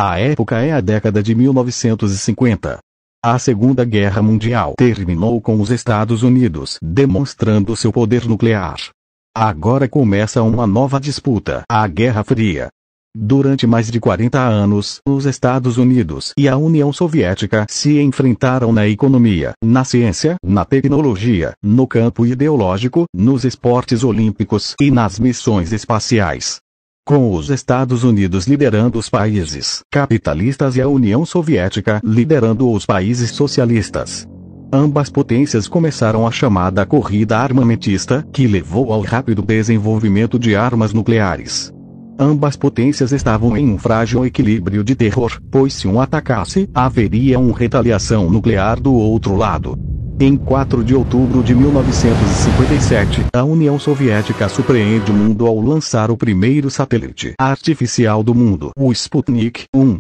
A época é a década de 1950. A Segunda Guerra Mundial terminou com os Estados Unidos demonstrando seu poder nuclear. Agora começa uma nova disputa, a Guerra Fria. Durante mais de 40 anos, os Estados Unidos e a União Soviética se enfrentaram na economia, na ciência, na tecnologia, no campo ideológico, nos esportes olímpicos e nas missões espaciais. Com os Estados Unidos liderando os países capitalistas e a União Soviética liderando os países socialistas. Ambas potências começaram a chamada corrida armamentista, que levou ao rápido desenvolvimento de armas nucleares. Ambas potências estavam em um frágil equilíbrio de terror, pois se um atacasse, haveria uma retaliação nuclear do outro lado. Em 4 de outubro de 1957, a União Soviética surpreende o mundo ao lançar o primeiro satélite artificial do mundo, o Sputnik 1.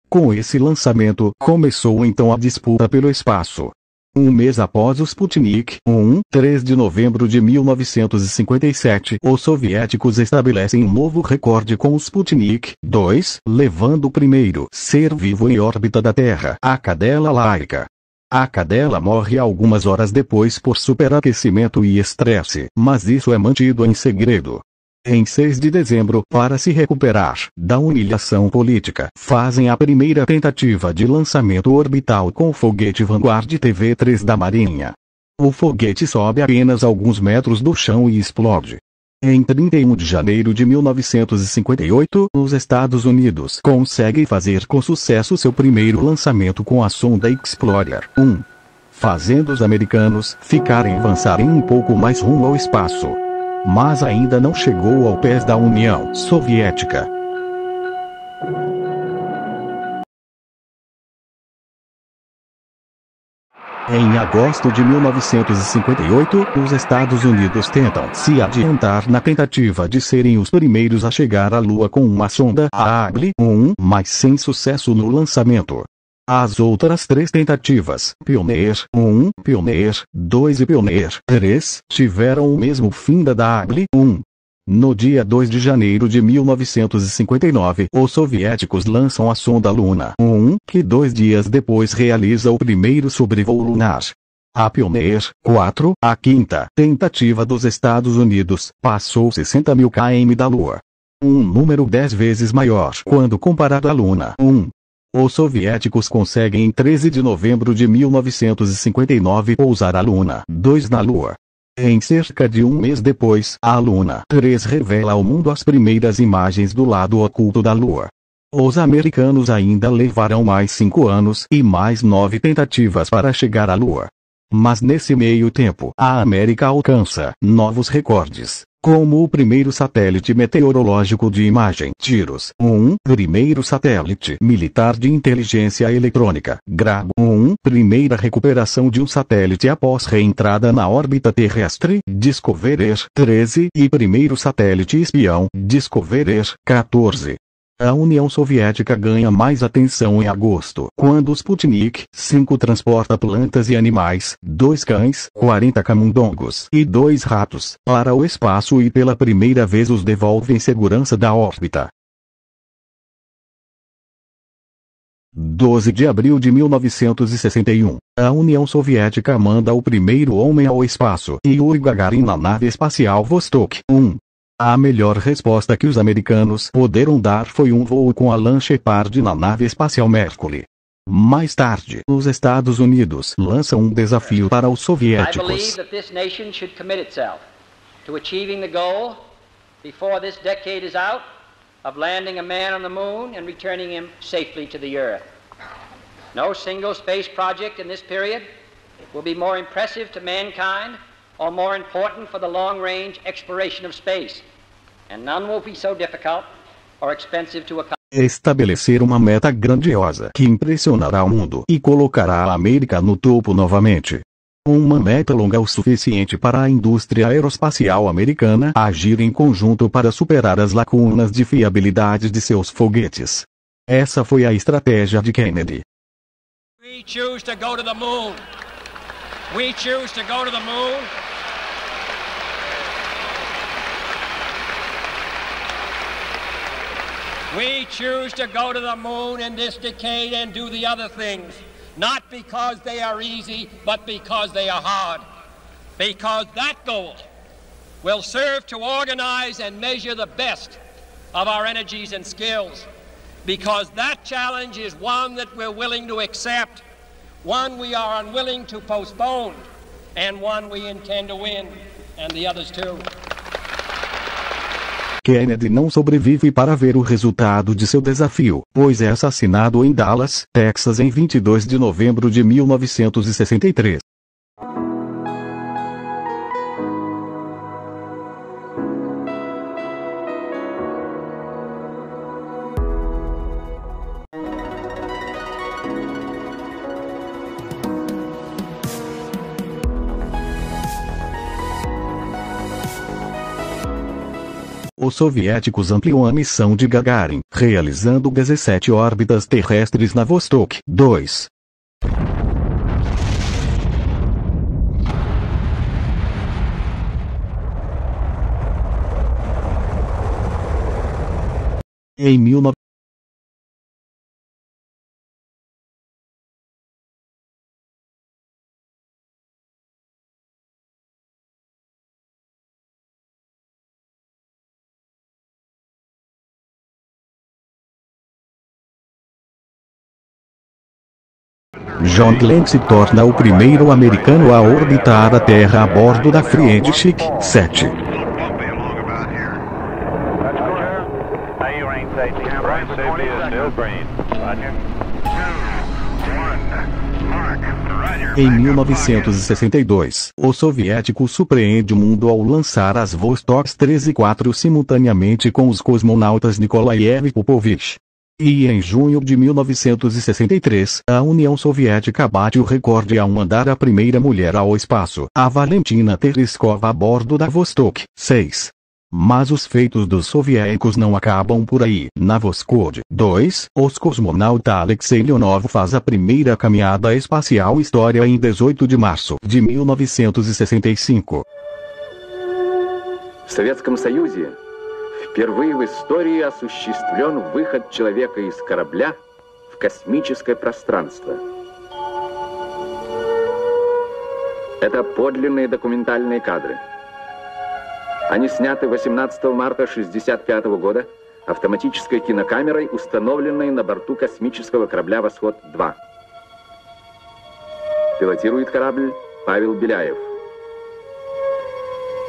Com esse lançamento, começou então a disputa pelo espaço. Um mês após o Sputnik 1, 3 de novembro de 1957, os soviéticos estabelecem um novo recorde com o Sputnik 2, levando o primeiro ser vivo em órbita da Terra, a cadela Laika. A cadela morre algumas horas depois por superaquecimento e estresse, mas isso é mantido em segredo. Em 6 de dezembro, para se recuperar da humilhação política, fazem a primeira tentativa de lançamento orbital com o foguete Vanguard TV-3 da Marinha. O foguete sobe apenas alguns metros do chão e explode. Em 31 de janeiro de 1958, os Estados Unidos conseguem fazer com sucesso seu primeiro lançamento com a sonda Explorer 1, fazendo os americanos avançarem um pouco mais rumo ao espaço. Mas ainda não chegou ao pés da União Soviética. Em agosto de 1958, os Estados Unidos tentam se adiantar na tentativa de serem os primeiros a chegar à Lua com uma sonda, a Able 1, mas sem sucesso no lançamento. As outras 3 tentativas, Pioneer 1, Pioneer 2 e Pioneer 3, tiveram o mesmo fim da Able 1. No dia 2 de janeiro de 1959, os soviéticos lançam a sonda Luna 1, que 2 dias depois realiza o primeiro sobrevoo lunar. A Pioneer 4, a quinta tentativa dos Estados Unidos, passou 60 mil km da Lua. Um número 10 vezes maior quando comparado à Luna 1. Os soviéticos conseguem em 13 de novembro de 1959 pousar a Luna 2 na Lua. Em cerca de um mês depois, a Luna 3 revela ao mundo as primeiras imagens do lado oculto da Lua. Os americanos ainda levarão mais 5 anos e mais 9 tentativas para chegar à Lua. Mas nesse meio tempo, a América alcança novos recordes, como o primeiro satélite meteorológico de imagem TIROS 1, primeiro satélite militar de inteligência eletrônica GRAB 1, primeira recuperação de um satélite após reentrada na órbita terrestre Discoverer 13 e primeiro satélite espião Discoverer 14. A União Soviética ganha mais atenção em agosto, quando o Sputnik 5 transporta plantas e animais, 2 cães, 40 camundongos e 2 ratos, para o espaço e pela primeira vez os devolve em segurança da órbita. 12 de abril de 1961, a União Soviética manda o primeiro homem ao espaço, Yuri Gagarin na nave espacial Vostok 1. A melhor resposta que os americanos puderam dar foi um voo com Alan Shepard na nave espacial Mercury. Mais tarde, os Estados Unidos lançam um desafio para os soviéticos. I believe that this nation should commit itself to achieving the goal before this decade is out of landing a man on the moon and returning him safely to the earth. No single space project in this period will be more impressive to mankind or more important for the long-range exploration of space, and none will be so difficult or expensive to accomplish. Estabelecer uma meta grandiosa que impressionará o mundo e colocará a América no topo novamente. Uma meta longa o suficiente para a indústria aeroespacial americana agir em conjunto para superar as lacunas de fiabilidade de seus foguetes. Essa foi a estratégia de Kennedy. We choose to go to the moon. We choose to go to the moon. We choose to go to the moon in this decade and do the other things, not because they are easy, but because they are hard. Because that goal will serve to organize and measure the best of our energies and skills. Because that challenge is one that we're willing to accept, one we are unwilling to postpone, and one we intend to win, and the others too. Kennedy não sobrevive para ver o resultado de seu desafio, pois é assassinado em Dallas, Texas em 22 de novembro de 1963. Os soviéticos ampliam a missão de Gagarin, realizando 17 órbitas terrestres na Vostok 2. Em 19... John Glenn se torna o primeiro americano a orbitar a Terra a bordo da Friendship 7. Em 1962, o soviético surpreende o mundo ao lançar as Vostok 3 e 4 simultaneamente com os cosmonautas Nikolaev e Popovich. E em junho de 1963, a União Soviética bate o recorde ao mandar a primeira mulher ao espaço, a Valentina Tereshkova a bordo da Vostok 6. Mas os feitos dos soviéticos não acabam por aí. Na Voskhod 2, os cosmonauta Alexei Leonov faz a primeira caminhada espacial história em 18 de março de 1965. В Советском Союзе впервые в истории осуществлен выход человека из корабля в космическое пространство. Это подлинные документальные кадры. Они сняты 18 марта 1965 года автоматической кинокамерой, установленной на борту космического корабля «Восход-2». Пилотирует корабль Павел Беляев.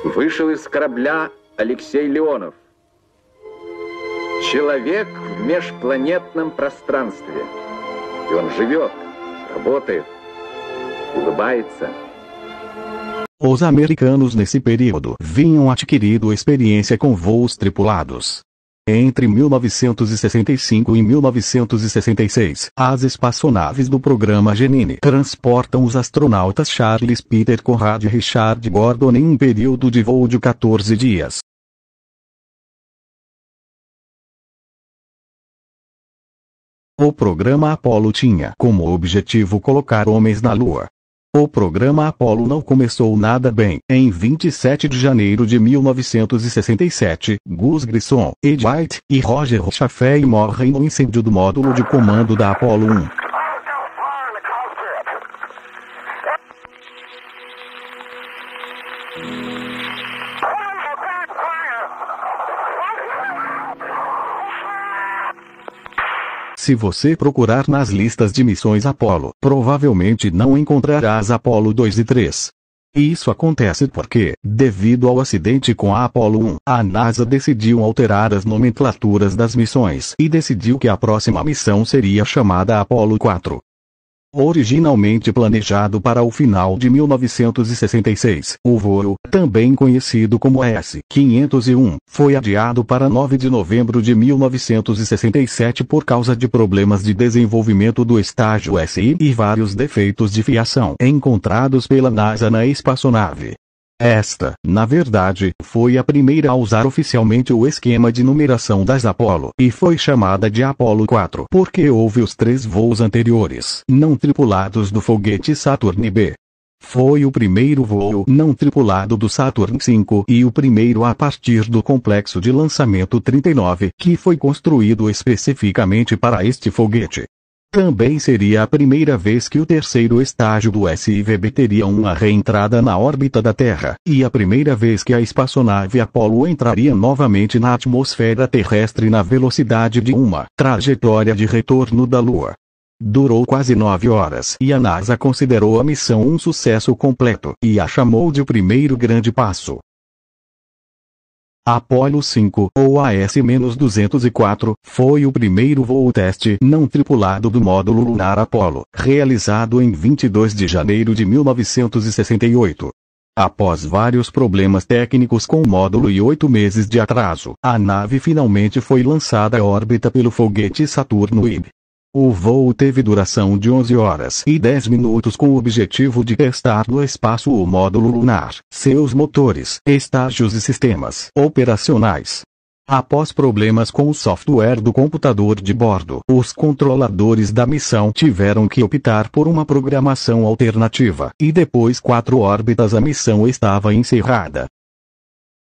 Вышел из корабля Алексей Леонов. Человек в межпланетном пространстве. И он живет, работает, улыбается. Os americanos nesse período vinham adquirindo experiência com voos tripulados. Entre 1965 e 1966, as espaçonaves do programa Gemini transportam os astronautas Charles Peter Conrad e Richard Gordon em um período de voo de 14 dias. O programa Apollo tinha como objetivo colocar homens na Lua. O programa Apollo não começou nada bem. Em 27 de janeiro de 1967, Gus Grissom, Ed White e Roger Chaffee morrem no incêndio do módulo de comando da Apollo 1. Se você procurar nas listas de missões Apollo, provavelmente não encontrarás Apollo 2 e 3. Isso acontece porque, devido ao acidente com a Apollo 1, a NASA decidiu alterar as nomenclaturas das missões e decidiu que a próxima missão seria chamada Apollo 4. Originalmente planejado para o final de 1966, o voo, também conhecido como S-501, foi adiado para 9 de novembro de 1967 por causa de problemas de desenvolvimento do estágio SI e vários defeitos de fiação encontrados pela NASA na espaçonave. Esta, na verdade, foi a primeira a usar oficialmente o esquema de numeração das Apollo, e foi chamada de Apollo 4 porque houve os 3 voos anteriores, não tripulados do foguete Saturn B. Foi o primeiro voo não tripulado do Saturn V e o primeiro a partir do complexo de lançamento 39 que foi construído especificamente para este foguete. Também seria a primeira vez que o terceiro estágio do SIVB teria uma reentrada na órbita da Terra, e a primeira vez que a espaçonave Apollo entraria novamente na atmosfera terrestre na velocidade de uma trajetória de retorno da Lua. Durou quase 9 horas e a NASA considerou a missão um sucesso completo e a chamou de o primeiro grande passo. Apollo 5, ou AS-204, foi o primeiro voo teste não tripulado do módulo lunar Apollo, realizado em 22 de janeiro de 1968. Após vários problemas técnicos com o módulo e 8 meses de atraso, a nave finalmente foi lançada à órbita pelo foguete Saturno V. O voo teve duração de 11 horas e 10 minutos com o objetivo de testar no espaço o módulo lunar, seus motores, estágios e sistemas operacionais. Após problemas com o software do computador de bordo, os controladores da missão tiveram que optar por uma programação alternativa, e depois 4 órbitas a missão estava encerrada.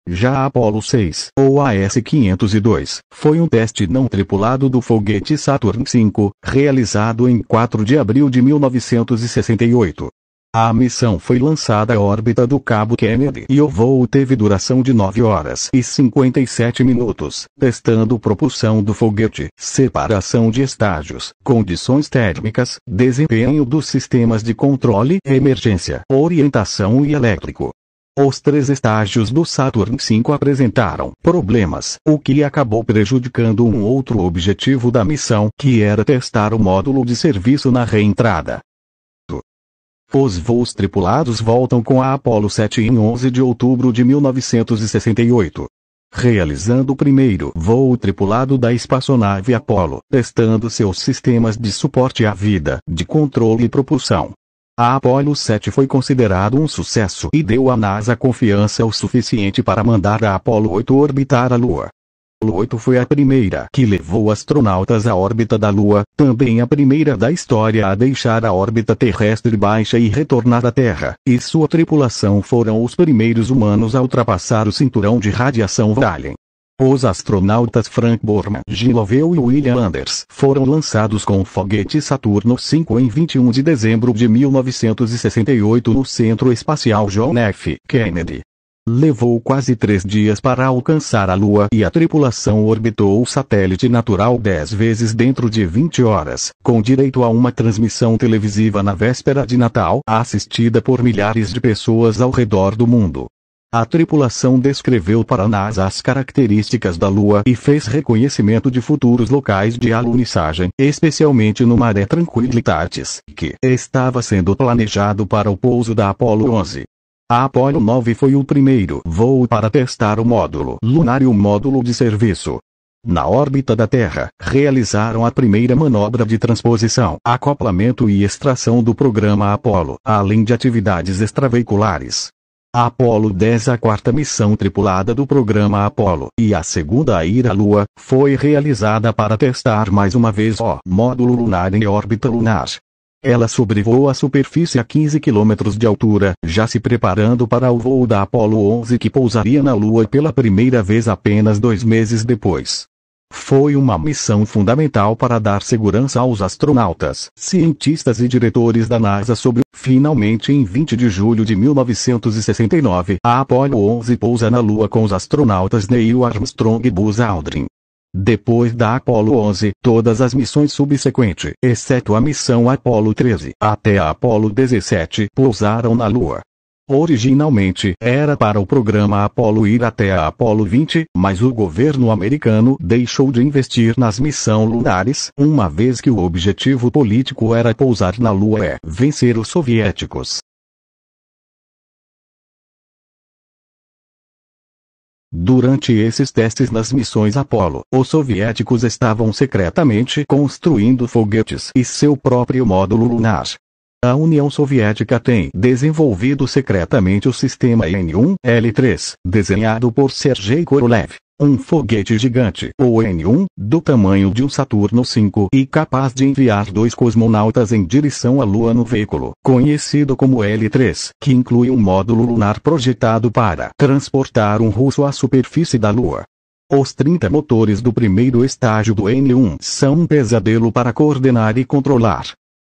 Já a Apollo 6, ou AS-502, foi um teste não tripulado do foguete Saturn V, realizado em 4 de abril de 1968. A missão foi lançada à órbita do Cabo Kennedy e o voo teve duração de 9 horas e 57 minutos, testando propulsão do foguete, separação de estágios, condições térmicas, desempenho dos sistemas de controle, emergência, orientação e elétrico. Os 3 estágios do Saturn V apresentaram problemas, o que acabou prejudicando um outro objetivo da missão, que era testar o módulo de serviço na reentrada. Os voos tripulados voltam com a Apollo 7 em 11 de outubro de 1968. Realizando o primeiro voo tripulado da espaçonave Apollo, testando seus sistemas de suporte à vida, de controle e propulsão. A Apollo 7 foi considerado um sucesso e deu à NASA confiança o suficiente para mandar a Apollo 8 orbitar a Lua. A Apollo 8 foi a primeira que levou astronautas à órbita da Lua, também a primeira da história a deixar a órbita terrestre baixa e retornar à Terra, e sua tripulação foram os primeiros humanos a ultrapassar o cinturão de radiação Valley. Os astronautas Frank Borman, Gene Lovell e William Anders foram lançados com o foguete Saturno V em 21 de dezembro de 1968 no Centro Espacial John F. Kennedy. Levou quase 3 dias para alcançar a Lua e a tripulação orbitou o satélite natural 10 vezes dentro de 20 horas, com direito a uma transmissão televisiva na véspera de Natal, assistida por milhares de pessoas ao redor do mundo. A tripulação descreveu para a NASA as características da Lua e fez reconhecimento de futuros locais de alunissagem, especialmente no Mare Tranquillitatis, que estava sendo planejado para o pouso da Apollo 11. A Apollo 9 foi o primeiro voo para testar o módulo lunar e o módulo de serviço. Na órbita da Terra, realizaram a primeira manobra de transposição, acoplamento e extração do programa Apollo, além de atividades extraveiculares. A Apollo 10, a 4ª missão tripulada do programa Apollo, e a segunda a ir à Lua, foi realizada para testar mais uma vez o módulo lunar em órbita lunar. Ela sobrevoou a superfície a 15 km de altura, já se preparando para o voo da Apollo 11 que pousaria na Lua pela primeira vez apenas 2 meses depois. Foi uma missão fundamental para dar segurança aos astronautas, cientistas e diretores da NASA Finalmente em 20 de julho de 1969, a Apollo 11 pousa na Lua com os astronautas Neil Armstrong e Buzz Aldrin. Depois da Apollo 11, todas as missões subsequentes, exceto a missão Apollo 13, até a Apollo 17, pousaram na Lua. Originalmente, era para o programa Apollo ir até a Apollo 20, mas o governo americano deixou de investir nas missões lunares, uma vez que o objetivo político era pousar na Lua e vencer os soviéticos. Durante esses testes nas missões Apollo, os soviéticos estavam secretamente construindo foguetes e seu próprio módulo lunar. A União Soviética tem desenvolvido secretamente o sistema N-1L3, desenhado por Sergei Korolev. Um foguete gigante, o N-1, do tamanho de um Saturno V e capaz de enviar 2 cosmonautas em direção à Lua no veículo, conhecido como L-3, que inclui um módulo lunar projetado para transportar um russo à superfície da Lua. Os 30 motores do primeiro estágio do N-1 são um pesadelo para coordenar e controlar.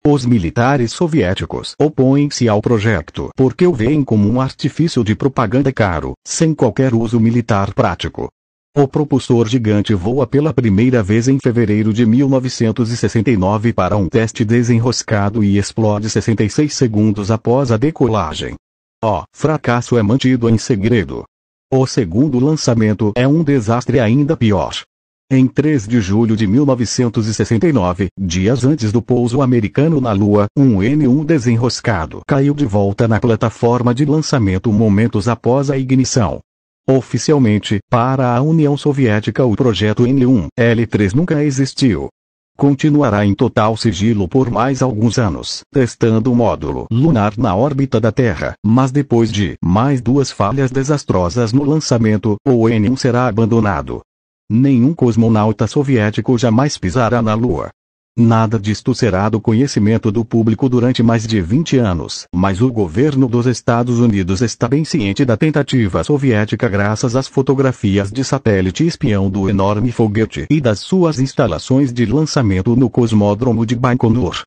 Os militares soviéticos opõem-se ao projeto porque o veem como um artifício de propaganda caro, sem qualquer uso militar prático. O propulsor gigante voa pela primeira vez em fevereiro de 1969 para um teste desenroscado e explode 66 segundos após a decolagem. O fracasso é mantido em segredo. O segundo lançamento é um desastre ainda pior. Em 3 de julho de 1969, dias antes do pouso americano na Lua, um N-1 desenroscado caiu de volta na plataforma de lançamento momentos após a ignição. Oficialmente, para a União Soviética o projeto N-1L3 nunca existiu. Continuará em total sigilo por mais alguns anos, testando o módulo lunar na órbita da Terra, mas depois de mais 2 falhas desastrosas no lançamento, o N-1 será abandonado. Nenhum cosmonauta soviético jamais pisará na Lua. Nada disto será do conhecimento do público durante mais de 20 anos, mas o governo dos Estados Unidos está bem ciente da tentativa soviética graças às fotografias de satélite espião do enorme foguete e das suas instalações de lançamento no cosmódromo de Baikonur.